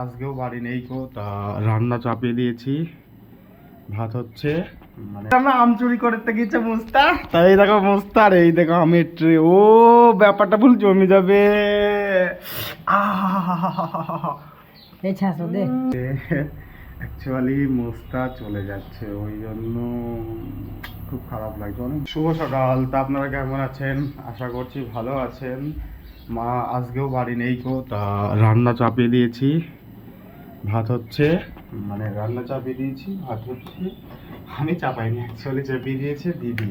আজকেও বাড়ি নেই গো, তা রান্না চাপিয়ে দিয়েছি। ভাত হচ্ছে, মানে আমরা আম চুরি করতে গেছে মুস্তা, তাই এই দেখো মুস্তা আর এই দেখো আমের ট্রে। ও ব্যাপারটা ভুল জমে যাবে। অ্যাকচুয়ালি মুস্তা চলে যাচ্ছে, ওই জন্য খুব খারাপ লাগছে অনেক। শুভ সকাল, তা আপনারা কেমন আছেন? আশা করছি ভালো আছেন। মা আজকেও বাড়ি নেই গো, তা রান্না চাপিয়ে দিয়েছি। ভাত হচ্ছে, মানে রান্না চাপিয়ে দিয়েছি, ভাত হচ্ছে। আমি চাপাইনি, অ্যাকচুয়ালি চাপিয়ে দিয়েছে দিদি।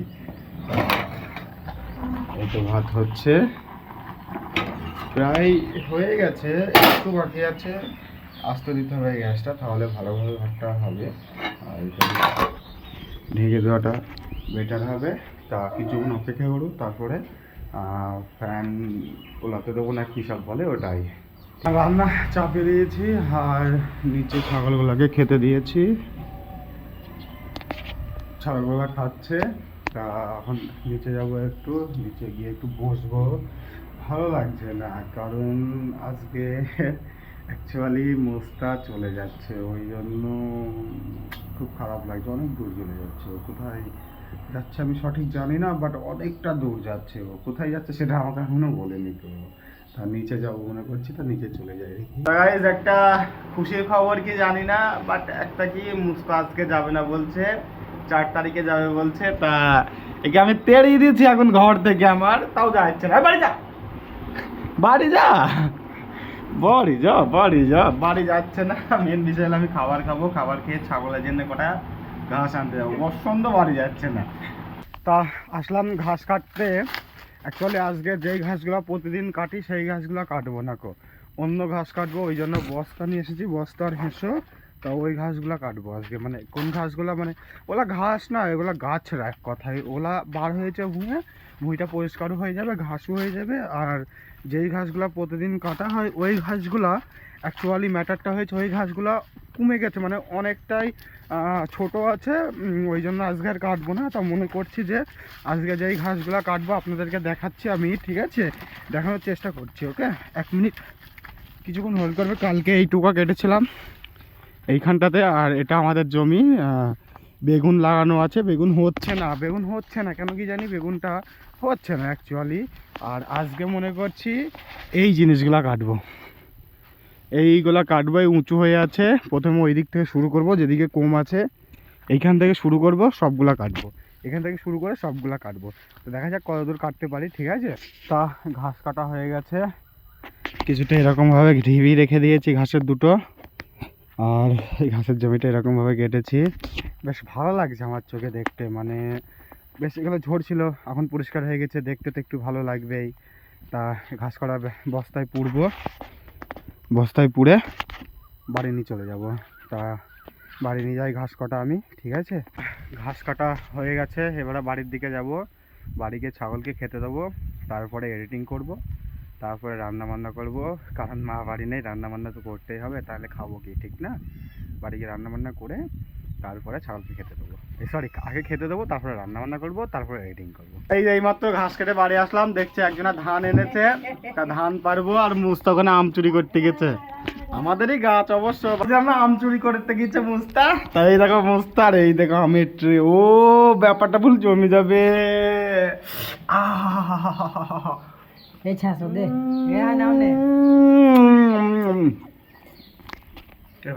এই তো ভাত হচ্ছে, প্রায় হয়ে গেছে, একটু বাকি আছে। আস্তে দিতে হবে গ্যাসটা, তাহলে ভালোভাবে ভাতটা হবে। আর এটা ঢেকে দেওয়াটা বেটার হবে। তা কিছুক্ষণ অপেক্ষা করুন, তারপরে ফ্যান ওলাতে দেবো না, কী সব বলে ওটাই। রান্না চাপিয়ে দিয়েছি, আর নিচে ছাগলগুলোকে খেতে দিয়েছি। ছাগলগুলো খাচ্ছে। তা এখন নিচে যাব, একটু নিচে গিয়ে একটু বসবো। ভালো লাগছে না, কারণ আজকে অ্যাকচুয়ালি মুস্তা চলে যাচ্ছে, ওই জন্য খুব খারাপ লাগছে। অনেক দূর চলে যাচ্ছে, ও কোথায় যাচ্ছে আমি সঠিক জানি না, বাট অনেকটা দূর যাচ্ছে। ও কোথায় যাচ্ছে সেটা আমাকে এখনও বলেনি। তো তা নিচে যাবো মনে করছি, তা নিচে চলে যাই। গাইস, একটা খুশির খবর কি জানি না, বাট একটা কি, মুস্তা আজকে যাবে না বলছে, 4 তারিখে যাবে বলছে। তা একে আমি তেড়িয়ে দিয়েছি এখন ঘর থেকে, আমার তাও যাচ্ছে না। বাড়ি যা, বাড়ি যা, বাড়ি যা, বাড়ি যা, বাড়ি যাচ্ছে না। মেন বিষয় হলো আমি খাবার খাবো, খাবার খেয়ে ছাগলের জন্য কটা ঘাস আনতে যাবো। বসন্ত বাড়ি যাচ্ছে না। তা আসলাম ঘাস কাটতে। অ্যাকচুয়ালি আজকে যেই ঘাসগুলো প্রতিদিন কাটি সেই ঘাসগুলো কাটবো না কো, অন্য ঘাস কাটবো। ওই জন্য বস্তা নিয়ে এসেছি, বস্তা আর হেঁসো। তা ওই ঘাসগুলো কাটবো আজকে। মানে কোন ঘাসগুলো, মানে ওলা ঘাস না, এগুলো গাছরা এক কথায়। ওলা বার হয়েছে ভুঁইটা পরিষ্কারও হয়ে যাবে, ঘাসও হয়ে যাবে। আর যেই ঘাসগুলো প্রতিদিন কাটা হয় ওই ঘাসগুলা, অ্যাকচুয়ালি ম্যাটারটা হয়েছে ওই ঘাসগুলো কমে গেছে, মানে অনেকটাই ছোট আছে। ওই জন্য আজকে আর কাটবো না। তা মনে করছি যে আজকে যেই ঘাসগুলো কাটবো আপনাদেরকে দেখাচ্ছি আমি, ঠিক আছে? দেখানোর চেষ্টা করছি। ওকে, 1 মিনিট কিছুক্ষণ হোল্ড করবে। কালকে এইটুকু কেটেছিলাম এইখানটাতে, আর এটা আমাদের জমি। বেগুন লাগানো আছে, বেগুন হচ্ছে না, বেগুন হচ্ছে না কেন কি জানি, বেগুনটা হচ্ছে না অ্যাকচুয়ালি। আর আজকে মনে করছি এই জিনিসগুলা কাটবো, এইগুলা কাটবো। এই উঁচু হয়ে আছে, প্রথমে ওই দিক থেকে শুরু করব, যেদিকে কম আছে এইখান থেকে শুরু করব, সবগুলা কাটবো। এখান থেকে শুরু করে সবগুলা কাটবো। তো দেখা যাক কতদূর কাটতে পারি, ঠিক আছে? তা ঘাস কাটা হয়ে গেছে, কিছুটা এরকমভাবে ঢিবি রেখে দিয়েছি ঘাসের দুটো। আর এই ঘাসের জমিটা এরকমভাবে কেটেছি। বেশ ভালো লাগছে আমার চোখে দেখতে, মানে বেশ এগুলো ঝরছিল, এখন পরিষ্কার হয়ে গেছে, দেখতে তো একটু ভালো লাগবেই। তা ঘাস কাটা বস্তায় পুড়বো, বস্তায় পুড়ে বাড়ি নিয়ে চলে যাব। তা বাড়ি নিয়ে যাই ঘাস কাটা আমি, ঠিক আছে? ঘাস কাটা হয়ে গেছে, এবারে বাড়ির দিকে যাব। বাড়িকে ছাগলকে খেতে দেবো, তারপরে এডিটিং করব, তারপরে রান্না বান্না করব। কারণ মা বাড়ি নেই, রান্না বান্না তো করতেই হবে, তাহলে খাবো কি, ঠিক না? বাড়িকে রান্না বান্না করে তারপরে ছাগলকে খেতে দেবো। সরি, আগে খেতে দেবো, তারপরে রান্না বান্না করবো, তারপরে এডিটিং করবো। এইমাত্র ঘাস কেটে বাড়ি আসলাম, দেখছি একজনা ধান এনেছে, তা ধান পারবো। আর মুস্তা ওখানে আম চুরি করতে গেছে, আমাদেরই গাছ অবশ্য। আমরা আম চুরি করতে গেছে মুস্তা, তাই এই দেখো মুস্তা আর এই দেখো আমের ট্রে। ও ব্যাপারটা ভুল জমে যাবে।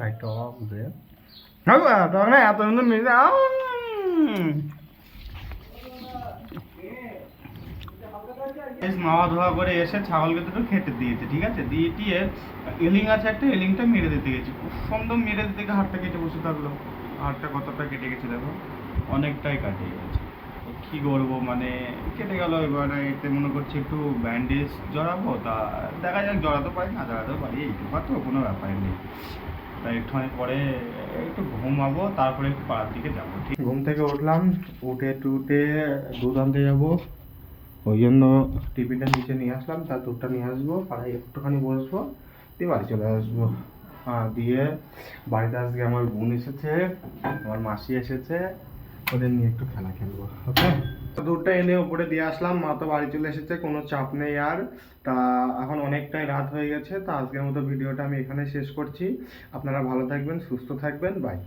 ভাই টক দে, এত সুন্দর মিলে নাওয়া ধোয়া করে এসে ছাগলকে দুটো খেতে দিয়েছে, ঠিক আছে? দিয়ে এলিং আছে একটা, এলিংটা মেরে দিতে গেছি, খুব সুন্দর মেরে দিতে গিয়ে হাতটা কেটে বসে থাকলো। হাতটা কতটা কেটে গেছে দেখো, অনেকটাই কাটে গেছে। কী করবো, মানে কেটে গেল। এবারে এতে মনে করছি একটু ব্যান্ডেজ জড়াবো, তা দেখা যাক, জড়াতে পারি না জড়াতেও পারি, এইটুকু তো কোনো ব্যাপার নেই। তাই একটুখানি পরে একটু ঘুমাবো, তারপরে একটু পাড়ার দিকে যাবো। ঠিক, ঘুম থেকে উঠলাম, উঠে দুধ আনতে যাবো, ওই জন্য টিফিনটা নিচে নিয়ে আসলাম। তার দুধটা নিয়ে আসবো, পাড়ায় একটুখানি বসবো, দিয়ে বাড়ি চলে আসবো। দিয়ে বাড়িতে আজকে আমার বোন এসেছে, আমার মাসি এসেছে, ওদের নিয়ে একটু খেলা খেলবো। ওকে। তো দুধটা এনে উপরে দিয়ে আসলাম, মা তো বাড়ি চলে এসেছে, কোনো চাপ নেই আর। তা এখন অনেকটাই রাত হয়ে গেছে, তা আজকের মতো ভিডিওটা আমি এখানে শেষ করছি। আপনারা ভালো থাকবেন, সুস্থ থাকবেন, বাই।